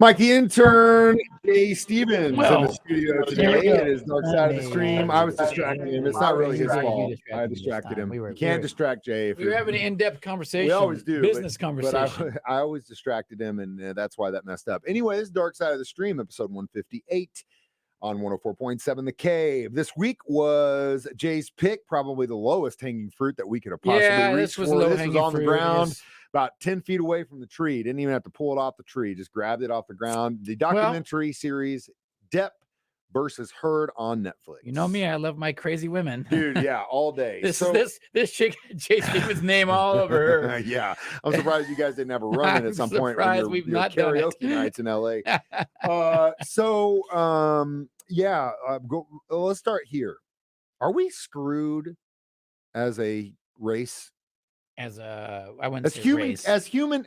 Mikey Intern, Jay Stevens in the Well, studio there we today. go. It is Dark Side of the Stream. I was distracting him. It's not really his You fault. distracted I me this distracted him. time. You can't distract Jay. If We were having an in-depth conversation. We always do. Business But conversation. I always distracted him, and that's why that messed up. Anyway, this is Dark Side of the Stream, episode 158 on 104.7 The Cave. This week was Jay's pick, probably the lowest hanging fruit that we could have possibly reached for. This was on the ground. Yes. About 10 feet away from the tree. Didn't even have to pull it off the tree. Just grabbed it off the ground. The documentary series, Depp versus Heard on Netflix. You know me, I love my crazy women. Dude, yeah, all day. This chick, Jay Stevens' name all over her. Yeah. I'm surprised you guys didn't have a run-in at some point when your karaoke nights in LA. Let's start here. Are we screwed as a race? As humankind,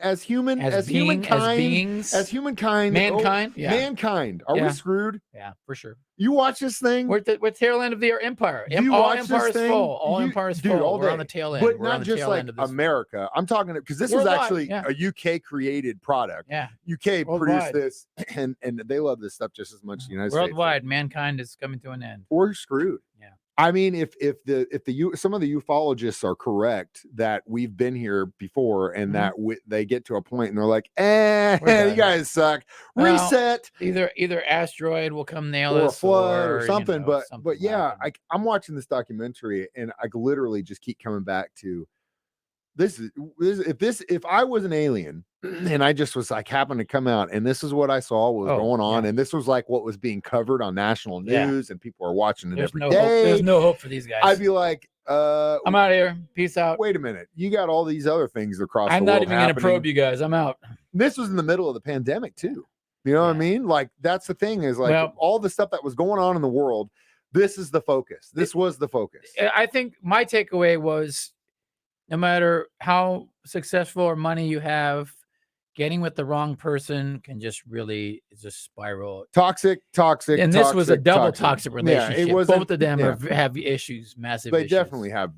mankind. Are we screwed? Yeah, for sure. You watch this thing. We're at the tail end of the empire. All empire is full. All empire is full. All we're on the tail end. But we're not just like America. I'm talking because this was actually a UK created product. Yeah, UK produced this, and they love this stuff just as much as the United States. Worldwide, mankind is coming to an end. We're screwed. Yeah. I mean, if some of the ufologists are correct that we've been here before and that they get to a point and they're like, you guys suck. Reset. Either asteroid will come nail us, or a flood or something. But yeah, I'm watching this documentary and I literally just keep coming back to this. If I was an alien and I just was like happened to come out and this is what I saw was going on and this was like what was being covered on national news and people are watching it every day. There's no hope for these guys. I'd be like, I'm out of here. Peace out. Wait a minute. You got all these other things across the world. I'm not even going to probe you guys. I'm out. This was in the middle of the pandemic too. You know what I mean? Like that's the thing is like all the stuff that was going on in the world. This is the focus. This was the focus. I think my takeaway was no matter how successful or money you have, getting with the wrong person can just really spiral. Toxic. And this was a double toxic relationship. Yeah, both of them have issues, massive issues. They definitely have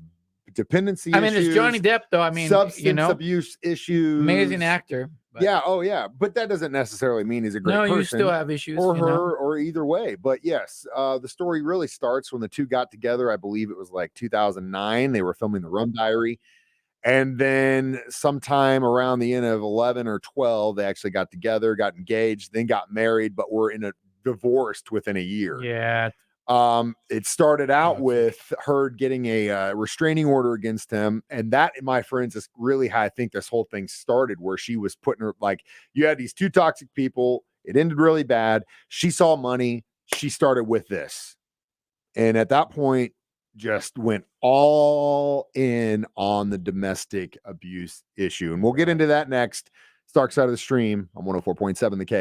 dependency issues. It's Johnny Depp, though. I mean, substance abuse issues. Amazing actor. But. Yeah. But that doesn't necessarily mean he's a great person. No, you still have issues. Or her, or either way. But yes, the story really starts when the two got together. I believe it was like 2009. They were filming The Rum Diary. And then sometime around the end of 11 or 12, they actually got together, got engaged, then got married, but were divorced within a year. Yeah. It started out with Heard getting a restraining order against him. And that, my friends, is really how I think this whole thing started, where she was putting her, like, you had these two toxic people. It ended really bad. She saw money. She started with this. And at that point, just went all in on the domestic abuse issue. And we'll get into that next. It's Dark Side of the Stream on 104.7 The Cave.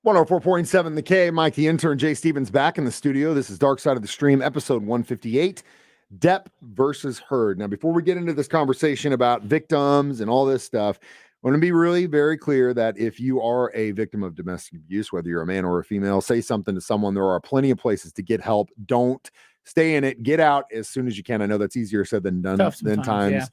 One 104.7 The K. Mike the Intern, Jay Stevens back in the studio. This is Dark Side of the Stream, episode 158, Depp versus Heard. Now, before we get into this conversation about victims and all this stuff, I want to be really very clear that if you are a victim of domestic abuse, whether you're a man or a female, say something to someone. There are plenty of places to get help. Don't stay in it. Get out as soon as you can. I know that's easier said than done times. Yeah.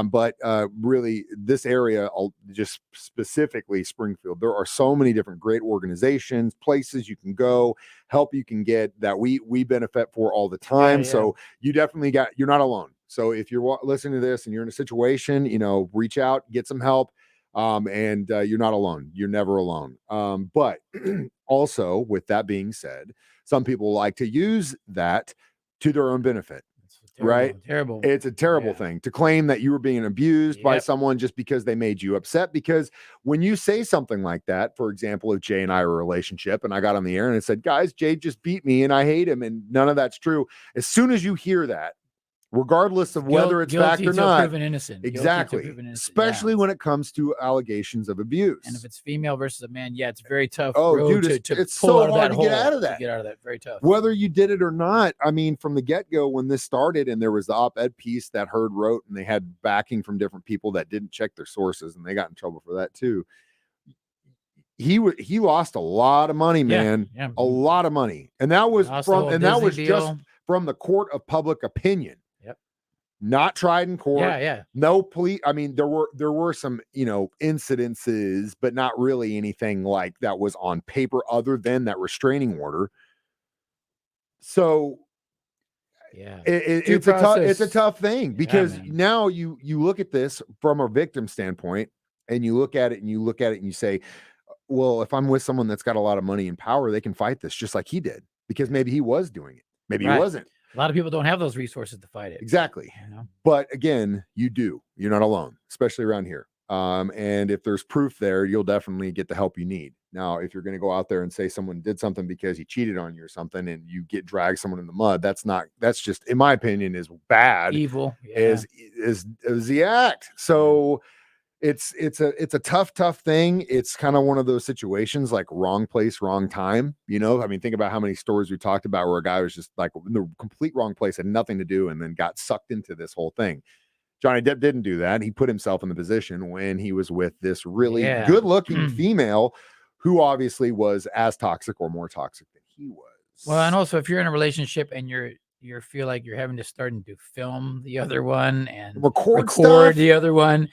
But really, this area, just specifically Springfield, there are so many different great organizations, places you can go, help you can get that we benefit for all the time. So you definitely you're not alone. So if you're listening to this and you're in a situation, reach out, get some help. And you're not alone. You're never alone. But also, with that being said, some people like to use that to their own benefit. right? Terrible. It's a terrible Yeah. thing to claim that you were being abused by Yep. someone just because they made you upset. Because when you say something like that, for example, if Jay and I were a relationship and I got on the air and it said, guys, Jay just beat me and I hate him, and none of that's true. As soon as you hear that, regardless of whether it's fact Guilty or till not, proven innocent. Guilty till exactly, proven innocent. especially Yeah. when it comes to allegations of abuse. And if it's female versus a man, yeah, it's very tough Oh, road dude, to it's pull so out of hard that to get hole, out of to that. get out of that. Very tough. Whether you did it or not, I mean, from the get-go, when this started and there was the op-ed piece that Heard wrote and they had backing from different people that didn't check their sources, and they got in trouble for that too. He lost a lot of money, man. Yeah. A lot of money. And that was Lost the whole Disney just deal. from the court of public opinion. Yep. Not tried in court. Yeah. No police. I mean, there were some, incidences, but not really anything like that was on paper other than that restraining order. So Yeah. it's a tough thing, because now you look at this from a victim standpoint, and you look at it and you say, well, if I'm with someone that's got a lot of money and power, they can fight this just like he did, because maybe he was doing it. Maybe he wasn't. A lot of people don't have those resources to fight it. Exactly. But again, you do. You're not alone, especially around here. And if there's proof there, you'll definitely get the help you need. Now, if you're going to go out there and say someone did something because he cheated on you or something, and you drag someone in the mud, that's just, in my opinion, is bad. Evil. Is the act. So it's a tough thing. It's kind of one of those situations like wrong place, wrong time. I mean, think about how many stories we talked about where a guy was just like in the complete wrong place, had nothing to do, and then got sucked into this whole thing. Johnny Depp didn't do that. He put himself in the position when he was with this really good-looking female who obviously was as toxic or more toxic than he was. Well, and also if you're in a relationship and you feel like you're having to start to film the other one and record the other one,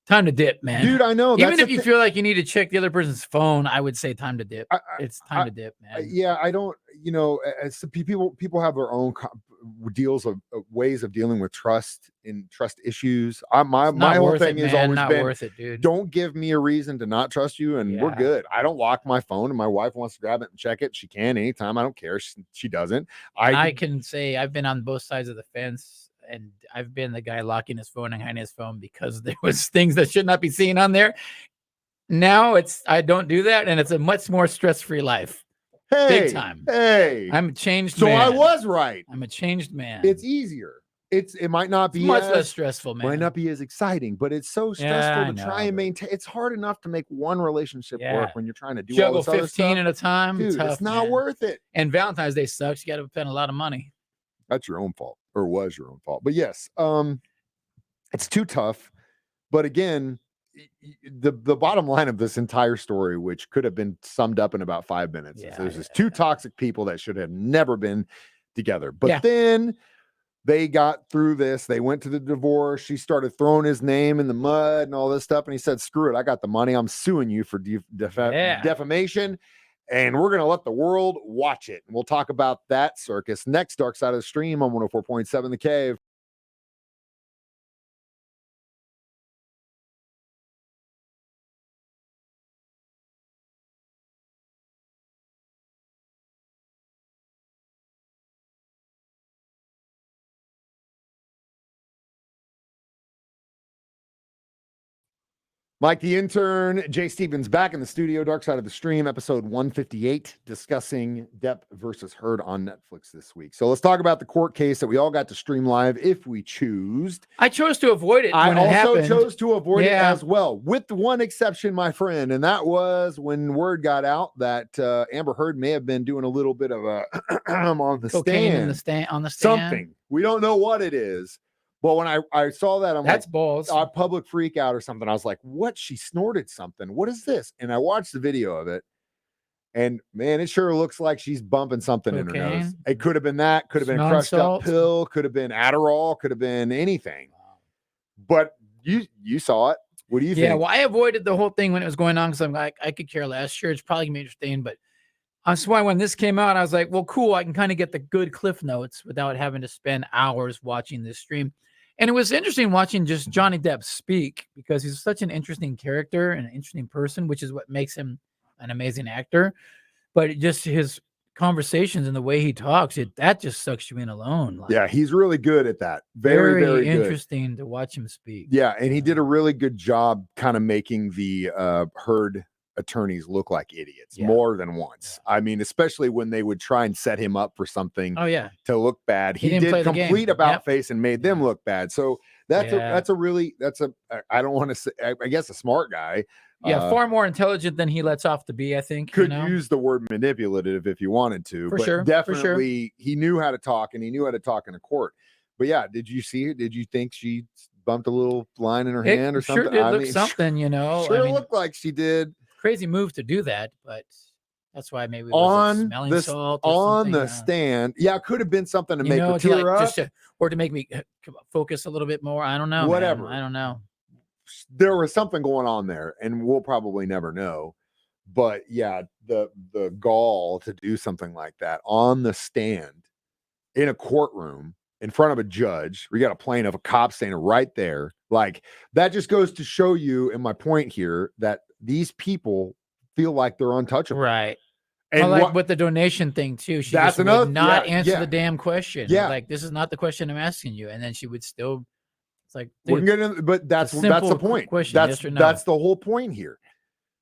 time to dip, man. Dude, I know. Even if you feel like you need to check the other person's phone, I would say time to dip. It's time to dip, man. Yeah, I don't, people have their own deals of ways of dealing with trust issues. My whole thing is always not been, worth it, dude. Don't give me a reason to not trust you, and we're good. I don't lock my phone, and my wife wants to grab it and check it. She can anytime. I don't care. She doesn't. I can say I've been on both sides of the fence. And I've been the guy locking his phone and hiding his phone because there was things that should not be seen on there. Now I don't do that, and it's a much more stress-free life. Big time. Hey, I'm a changed man. So I was right. I'm a changed man. It's easier. It might not be much less stressful, man. Might not be as exciting, but it's so stressful to try and maintain. It's hard enough to make one relationship work when you're trying to do juggle all this 15 other at a time. Dude, tough, it's not worth it. And Valentine's Day sucks. You got to spend a lot of money. That's your own fault, or was your own fault. But yes, it's too tough. But again, the bottom line of this entire story, which could have been summed up in about 5 minutes, is there's just two toxic people that should have never been together. But then they got through this. They went to the divorce. She started throwing his name in the mud and all this stuff. And he said, screw it. I got the money. I'm suing you for defamation. And we're going to let the world watch it. And we'll talk about that circus next. Dark Side of the Stream on 104.7 The Cave. Mike the Intern, Jay Stevens back in the studio, Dark Side of the Stream, episode 158, discussing Depp versus Heard on Netflix this week. So let's talk about the court case that we all got to stream live if we choose. I chose to avoid it. I also chose to avoid it as well, with one exception, my friend, and that was when word got out that Amber Heard may have been doing a little bit of a on the cocaine stand. On the stand. Something. We don't know what it is. But when I saw that, I'm that's like, balls. A public freak out or something. I was like, what? She snorted something. What is this? And I watched the video of it. And man, it sure looks like she's bumping something in her nose. It could have been that, could have been a crushed up pill, could have been Adderall, could have been anything. But you saw it. What do you think? Yeah, well, I avoided the whole thing when it was going on because I'm like, I could care less. Sure, it's probably gonna be interesting, but that's why when this came out, I was like, well, cool. I can kind of get the good cliff notes without having to spend hours watching this stream. And it was interesting watching just Johnny Depp speak because he's such an interesting character and an interesting person, which is what makes him an amazing actor. But just his conversations and the way he talks, that just sucks you in alone. Like, Yeah, he's really good at that. Very, very good. interesting to watch him speak. Yeah, and he did a really good job kind of making the Heard attorneys look like idiots more than once. I mean, especially when they would try and set him up for something to look bad. He did complete about face and made them look bad. So that's a I don't want to say, I guess, a smart guy. Yeah, far more intelligent than he lets off to be, I think. Could use the word manipulative if you wanted to, but definitely he knew how to talk, and he knew how to talk in a court. But yeah, did you think she bumped a little line in her hand or something? Sure did look something, Sure looked like she did. Crazy move to do that, but that's why maybe it was smelling salt or on the stand. Yeah, it could have been something to make her tear up, or to make me focus a little bit more. I don't know. Whatever. Man. I don't know. There was something going on there, and we'll probably never know. But yeah, the gall to do something like that on the stand in a courtroom in front of a judge, we got a plaintiff, a cop standing right there. Like, that just goes to show you, and my point here, that these people feel like they're untouchable. Right. And like with the donation thing too, she just would not answer the damn question. Yeah, like, this is not the question I'm asking you, and then she would still. It's like, dude, but that's the point. That's the whole point here.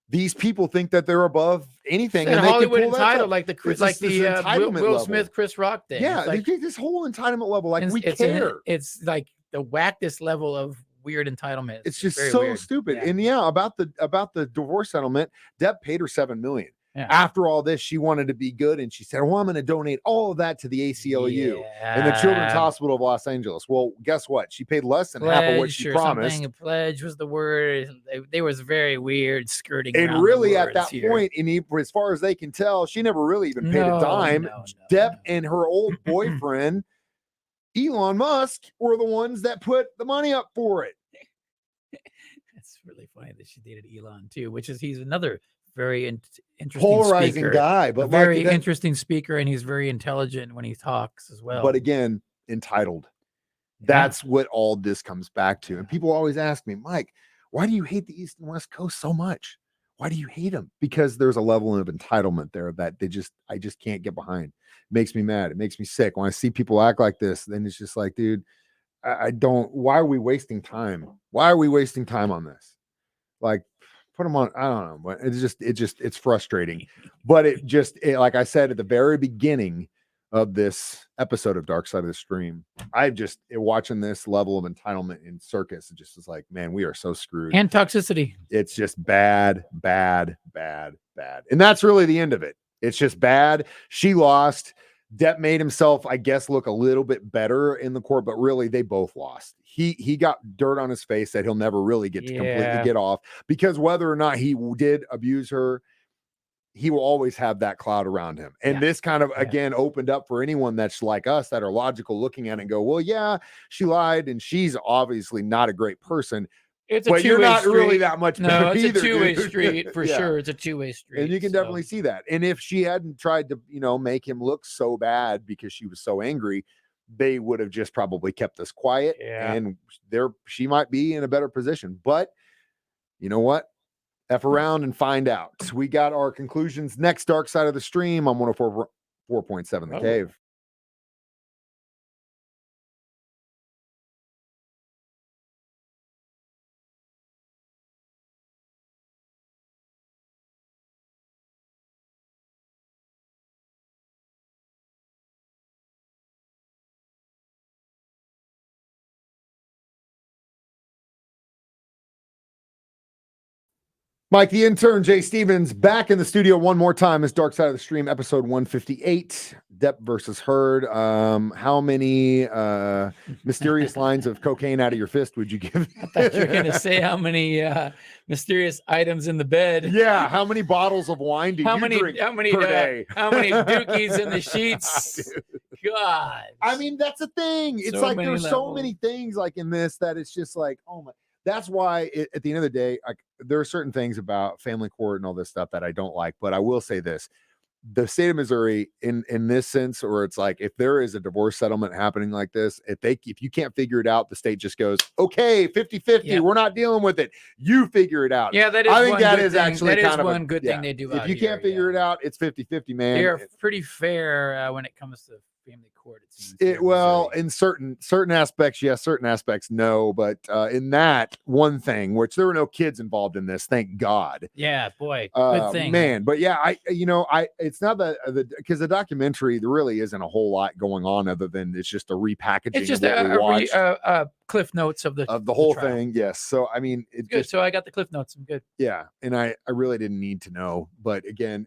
These people think that they're above anything, and Hollywood entitled, like the Will Smith, Chris Rock thing. Yeah, like, this whole entitlement level, like, we care. It's like the whackest level of weird entitlement. It's just so weird. Stupid. Yeah. And about the divorce settlement, Depp paid her $7 million. Yeah. After all this, she wanted to be good, and she said, "Well, I'm going to donate all of that to the ACLU and the Children's Hospital of Los Angeles." Well, guess what? She paid less than half of what she promised. A pledge was the word. They was very weird skirting. And really, at that point, and as far as they can tell, she never really even paid a dime. Depp and her old boyfriend, Elon Musk, were the ones that put the money up for it. It's really funny that she dated Elon too, he's another very interesting polarizing speaker. Guy, but very interesting speaker, and he's very intelligent when he talks as well. But again, entitled. That's what all this comes back to. And people always ask me, Mike, why do you hate the East and West Coast so much? Why do you hate them? Because there's a level of entitlement there that I just can't get behind. It makes me mad. It makes me sick. When I see people act like this, then it's just like, dude, I don't. Why are we wasting time? Why are we wasting time on this? Like, put them on. I don't know, but it's frustrating. But like I said at the very beginning of this episode of Dark Side of the Stream, watching this level of entitlement in circus, it just is like, man, we are so screwed. And toxicity. It's just bad. And that's really the end of it. It's just bad. She lost. Depp made himself, I guess, look a little bit better in the court, but really they both lost. He got dirt on his face that he'll never really get to completely get off, because whether or not he did abuse her, he will always have that cloud around him. And this kind of, again, opened up for anyone that's like us, that are logical, looking at it and go, well, yeah, she lied, and she's obviously not a great person. But you're not really that much better either. It's a two-way street for sure. It's a two-way street. And you can definitely see that. And if she hadn't tried to, make him look so bad because she was so angry, they would have just probably kept this quiet. Yeah. And she might be in a better position. But you know what? F around and find out. We got our conclusions next. Dark Side of the Stream on 104.7 The Cave. Mike, the intern, Jay Stevens, back in the studio one more time. It's Dark Side of the Stream, episode 158, Depp versus Heard. How many mysterious lines of cocaine out of your fist would you give? I thought you were going to say how many mysterious items in the bed. Yeah, how many bottles of wine do you drink per day? How many dookies in the sheets? God. I mean, that's the thing. It's like there's so many things like in this that it's just like, oh my. That's why at the end of the day, there are certain things about family court and all this stuff that I don't like. But I will say this. the state of Missouri in this sense, or it's like if there is a divorce settlement happening like this, if you can't figure it out, the state just goes, okay, 50-50, Yep. we're not dealing with it. You figure it out. Yeah, that is I think one that good is thing. actually That is kind of one good thing they do If out you here, can't figure it out, it's 50-50, man. They are pretty fair when it comes to family court. It seems here in Missouri. In certain aspects, yes, certain aspects, no. But in that one thing, which there were no kids involved in this, thank God. Yeah, boy, good thing, man. But yeah, it's not because the documentary, there really isn't a whole lot going on other than it's just a repackaging. It's just of what we watched. cliff notes of the whole trial. thing. Yes. So I mean, it's good. So I got the cliff notes. I'm good. Yeah, and I really didn't need to know, but again,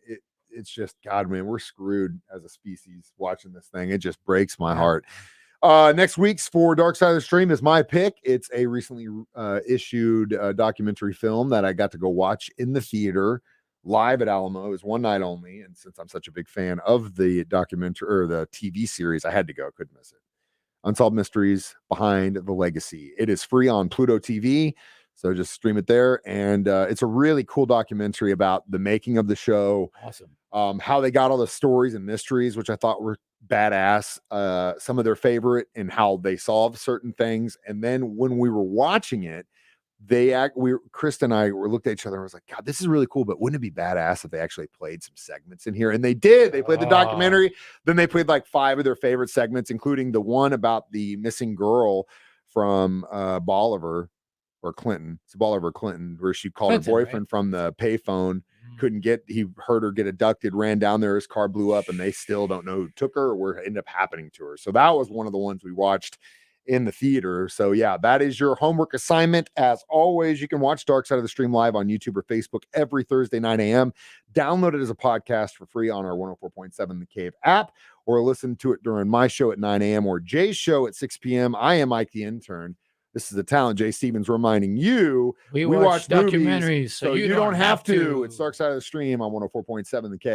it's just, God, man, we're screwed as a species watching this thing. It just breaks my heart. Next week's for Dark Side of the Stream is my pick. It's a recently issued documentary film that I got to go watch in the theater live at Alamo. It was one night only, and since I'm such a big fan of the documentary or the TV series, I had to go. Couldn't miss it. Unsolved Mysteries Behind the Legacy. It is free on Pluto TV. So just stream it there. And it's a really cool documentary about the making of the show. Awesome. How they got all the stories and mysteries, which I thought were badass. Some of their favorite and how they solved certain things. And then when we were watching it, Krista and I looked at each other and was like, God, this is really cool, but wouldn't it be badass if they actually played some segments in here? And they did. They played the documentary. Then they played like 5 of their favorite segments, including the one about the missing girl from Bolivar or Clinton. It's Bolivar Clinton, where she called her boyfriend from the payphone. He heard her get abducted, ran down there, his car blew up, and they still don't know who took her or what ended up happening to her. So that was one of the ones we watched in the theater. So yeah, that is your homework assignment. As always, you can watch Dark Side of the Stream live on YouTube or Facebook every Thursday, 9 a.m. Download it as a podcast for free on our 104.7 The Cave app, or listen to it during my show at 9 a.m. or Jay's show at 6 p.m. I am Mike the Intern. This is the talent, Jay Stevens, reminding you we watch documentaries so you don't have to. It's Dark Side of the Stream on 104.7 The Cave.